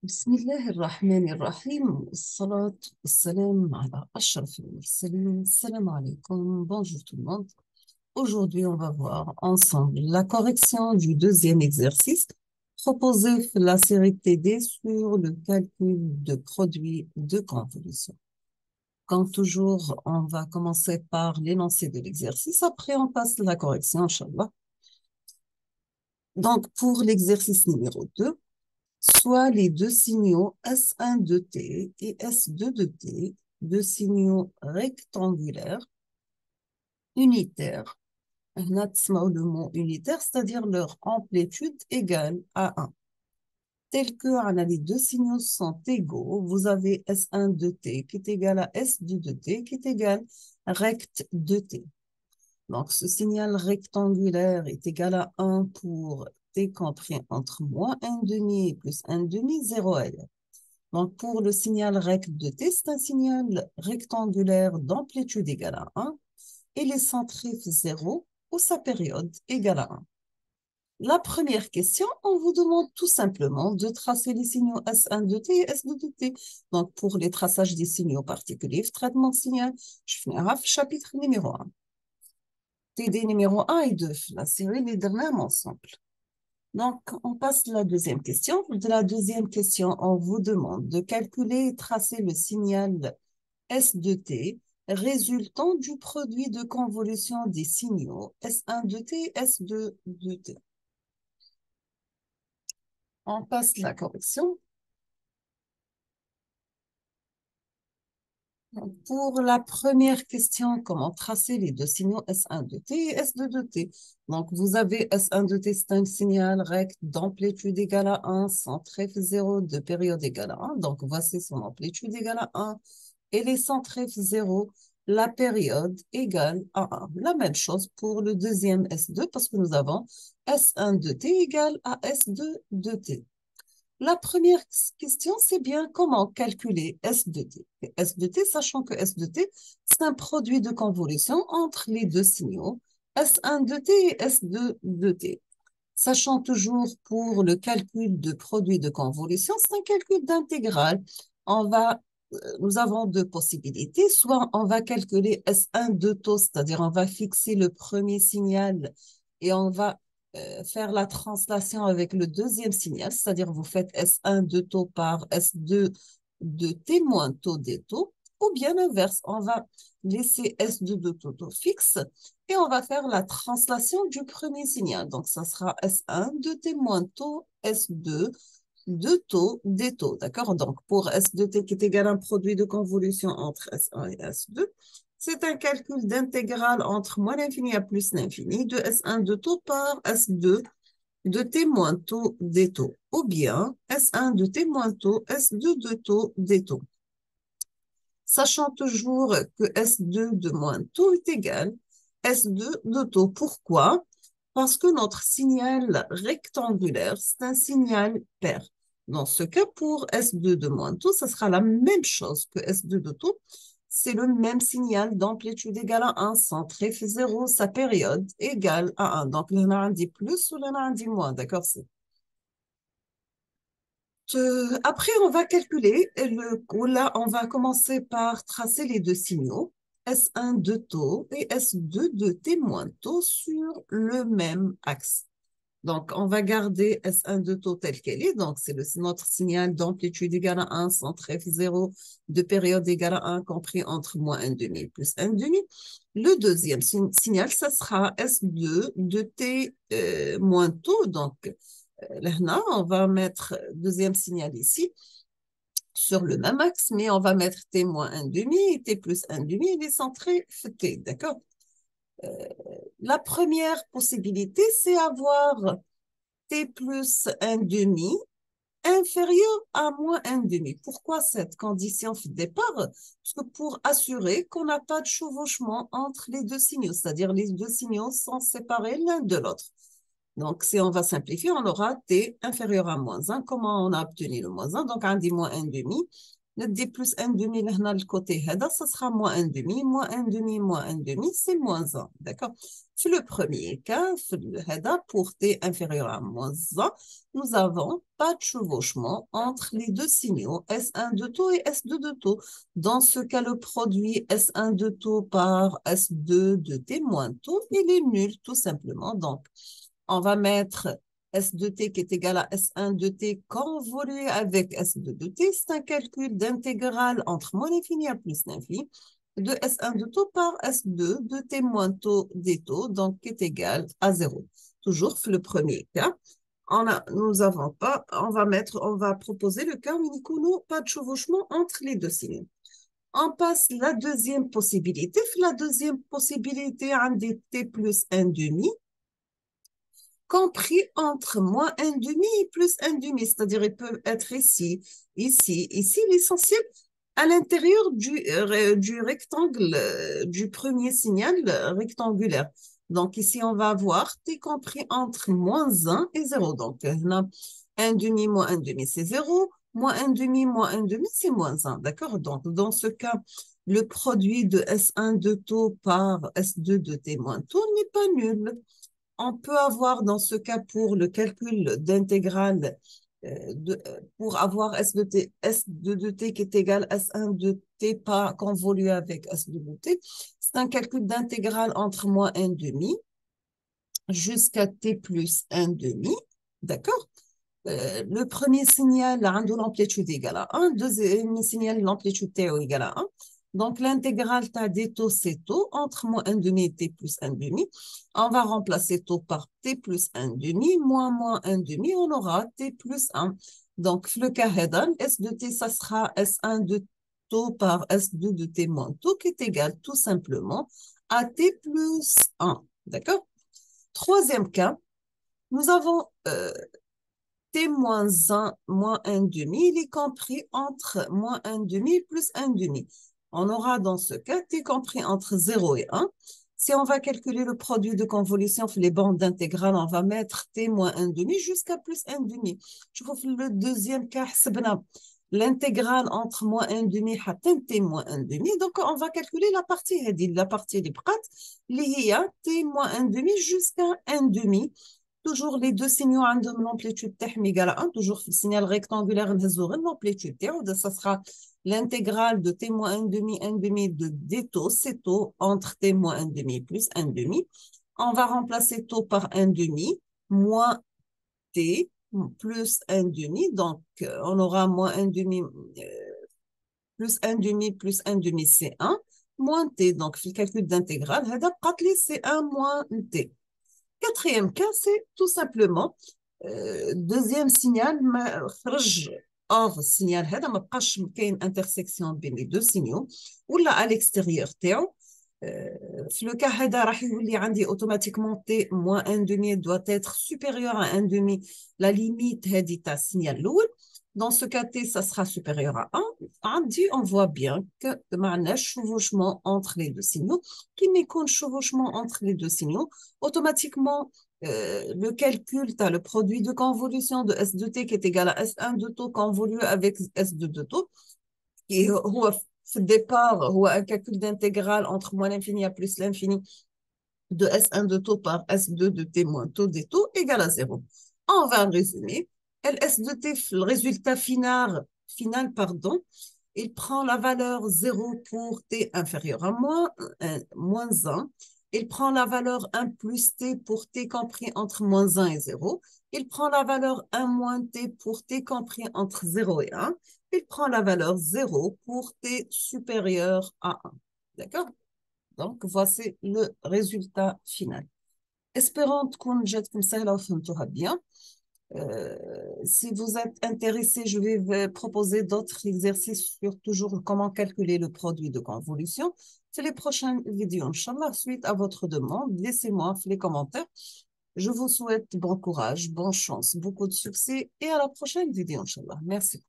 بسم الله الرحمن الرحيم والصلاة والسلام على أشرف المرسلين. السلام عليكم. Bonjour tout le monde. Aujourd'hui, on va voir ensemble la correction du deuxième exercice proposé sur la série TD sur le calcul de produits de convolution. Comme toujours, on va commencer par l'énoncé de l'exercice. Après, on passe à la correction, Inch'Allah. Donc, pour l'exercice numéro 2, soit les deux signaux S1 de T et S2 de T, deux signaux rectangulaires, unitaires. On a le mot unitaire, c'est-à-dire leur amplitude égale à 1. Tel que les deux signaux sont égaux, vous avez S1 de T qui est égal à S2 de T qui est égal à rect de T. Donc, ce signal rectangulaire est égal à 1 pour T compris entre moins 1,5 et plus 1,5, 0 ailleurs. Donc, pour le signal rect de T, c'est un signal rectangulaire d'amplitude égale à 1 et les centrifs 0 ou sa période égale à 1. La première question, on vous demande tout simplement de tracer les signaux S1 de T et S2 de T. Donc, pour les traçages des signaux particuliers, traitement de signal, je fais un chapitre numéro 1. TD numéro 1 et 2, la série les derniers ensemble. Donc, on passe à la deuxième question. De la deuxième question, on vous demande de calculer et tracer le signal S de T résultant du produit de convolution des signaux S1 de T et S2 de T. On passe la correction. Donc, pour la première question, comment tracer les deux signaux S1 de T et S2 de T? Donc, vous avez S1 de T, c'est un signal rect d'amplitude égale à 1, centref 0, de période égale à 1. Donc, voici son amplitude égale à 1. Et les centref 0, la période égale à 1. La même chose pour le deuxième S2 parce que nous avons S1 de T égale à S2 de T. La première question, c'est bien comment calculer S de T. S de T, sachant que S de T, c'est un produit de convolution entre les deux signaux, S1 de T et S2 de T. Sachant toujours pour le calcul de produit de convolution, c'est un calcul d'intégrale. Nous avons deux possibilités. Soit on va calculer S1 de taux, c'est-à-dire on va fixer le premier signal et on va faire la translation avec le deuxième signal, c'est-à-dire vous faites S1 de taux par S2 de T moins taux des taux, ou bien l'inverse, on va laisser S2 de taux fixe et on va faire la translation du premier signal. Donc, ça sera S1 de T moins taux S2 de taux des taux. D'accord? Donc, pour S de T qui est égal à un produit de convolution entre S1 et S2, c'est un calcul d'intégrale entre moins l'infini à plus l'infini de S1 de taux par S2 de T moins taux des taux. Ou bien S1 de T moins taux, S2 de taux des taux. Sachant toujours que S2 de moins taux est égal S2 de taux. Pourquoi? Parce que notre signal rectangulaire, c'est un signal pair. Dans ce cas, pour S2 de moins taux, ça sera la même chose que S2 de taux. C'est le même signal d'amplitude égale à 1, centré 0, sa période égale à 1. Donc, l'un a un dit plus ou l'un a un dit moins, d'accord? Après, on va calculer, là, on va commencer par tracer les deux signaux, S1 de taux et S2 de témoin taux sur le même axe. Donc, on va garder S1 de taux tel qu'elle est. Donc, c'est notre signal d'amplitude égale à 1, centré 0, de période égale à 1, compris entre moins 1,5 et plus 1,5. Le deuxième signal, ça sera S2 de T moins taux. Donc, là, on va mettre deuxième signal ici sur le même axe, mais on va mettre T moins 1,5 et T plus 1,5 et les centrés T, d'accord? La première possibilité, c'est avoir T plus 1,5 inférieur à moins 1,5. Pourquoi cette condition de départ? Parce que pour assurer qu'on n'a pas de chevauchement entre les deux signaux, c'est-à-dire les deux signaux sont séparés l'un de l'autre. Donc, si on va simplifier, on aura T inférieur à moins 1. Comment on a obtenu le moins 1? Donc, on dit moins 1,5. ندي plus 1 demi لهنا الكوتي هذا ça sera moins 1 demi moins 1 demi moins 1 demi c'est moins 1 d'accord في le premier cas في هذا pour t inférieur à moins 1 nous avons pas de chevauchement entre les deux signaux S1 de taux et S2 de taux dans ce cas le produit S1 de taux par S2 de t moins taux il est nul tout simplement donc on va mettre S de t qui est égal à S1 de t convolué avec S2 de t. C'est un calcul d'intégrale entre moins l'infini à plus l'infini de S1 de taux par S2 de t moins taux des taux, donc qui est égal à 0. Toujours le premier cas. Nous avons pas, on va proposer le cas où nous pas de chevauchement entre les deux signes. On passe la deuxième possibilité. La deuxième possibilité, on dit t plus 1 demi compris entre moins un demi et plus un demi, c'est-à-dire il peut être ici, ici, ici, l'essentiel à l'intérieur du rectangle, du premier signal rectangulaire. Donc ici, on va avoir t compris entre moins 1 et 0. Donc, là, 1 demi moins 1 demi, c'est 0. Moins 1 demi moins 1 demi, c'est moins 1. D'accord? Donc, dans ce cas, le produit de S1 de taux par S2 de t moins taux n'est pas nul. On peut avoir dans ce cas pour le calcul d'intégrale, pour avoir S2 de t qui est égal à S1 de t pas convolué avec S2 de t, c'est un calcul d'intégrale entre moins 1 demi jusqu'à t plus 1 demi, d'accord? Le premier signal a l'amplitude égale à 1, deuxième signal l'amplitude t égale à 1. Donc, l'intégrale des taux, c'est taux entre moins 1 demi et t plus 1 demi. On va remplacer taux par t plus 1 demi, moins 1 demi, on aura t plus 1. Donc, le cas S de t, ça sera S1 de taux par S2 de t moins taux, qui est égal tout simplement à t plus 1. D'accord? Troisième cas, nous avons t moins 1, moins 1 demi, il est compris entre moins 1 demi et plus 1 demi. On aura dans ce cas t compris entre 0 et 1. Si on va calculer le produit de convolution sur les bandes d'intégrale, on va mettre t moins 1 demi jusqu'à plus 1 demi. Je vous fais le deuxième cas, l'intégrale entre moins 1 demi et t moins 1 demi. Donc, on va calculer la partie des prêtes, t moins 1 demi jusqu'à 1 demi. Toujours les deux signaux ont l'amplitude égale à 1, toujours le signal rectangulaire, l'amplitude, ça sera l'intégrale de t moins 1 demi de d taux, c'est taux entre t moins 1 demi plus 1 demi. On va remplacer taux par 1 demi, moins t plus 1 demi, donc on aura moins 1 demi plus 1 demi plus 1 demi, c'est 1, moins t, donc le calcul d'intégrale, c'est 1 moins t. Quatrième cas, c'est tout simplement deuxième signal, or signal هذا ما بقاش كاين intersection بين les deux signaux ولا à l'extérieur تاعو. في le cas هذا راح يولي عندي automatiquement t moins 1 demi doit être supérieur à 1 demi la limite هذه تاع السينيال الأول. Dans ce cas, t, ça sera supérieur à 1. On voit bien que le chevauchement entre les deux signaux, qui n'est qu'un chevauchement entre les deux signaux, automatiquement, le calcul, tu as le produit de convolution de S de t qui est égal à S1 de taux convolué avec S2 de taux. Et au départ, un calcul d'intégrale entre moins l'infini à plus l'infini de S1 de taux par S2 de t moins taux des taux égale à 0. On va résumer. LS de t, le résultat final, il prend la valeur 0 pour t inférieur à moins 1. Il prend la valeur 1 plus t pour t compris entre moins 1 et 0. Il prend la valeur 1 moins t pour t compris entre 0 et 1. Il prend la valeur 0 pour t supérieur à 1. D'accord? Donc, voici le résultat final. Espérons que جاتكم سهلة وفهمتوها bien. Si vous êtes intéressé, je vais vous proposer d'autres exercices sur toujours comment calculer le produit de convolution. C'est les prochaines vidéos, Inch'Allah. Suite à votre demande, laissez-moi les commentaires. Je vous souhaite bon courage, bonne chance, beaucoup de succès et à la prochaine vidéo, Inch'Allah. Merci.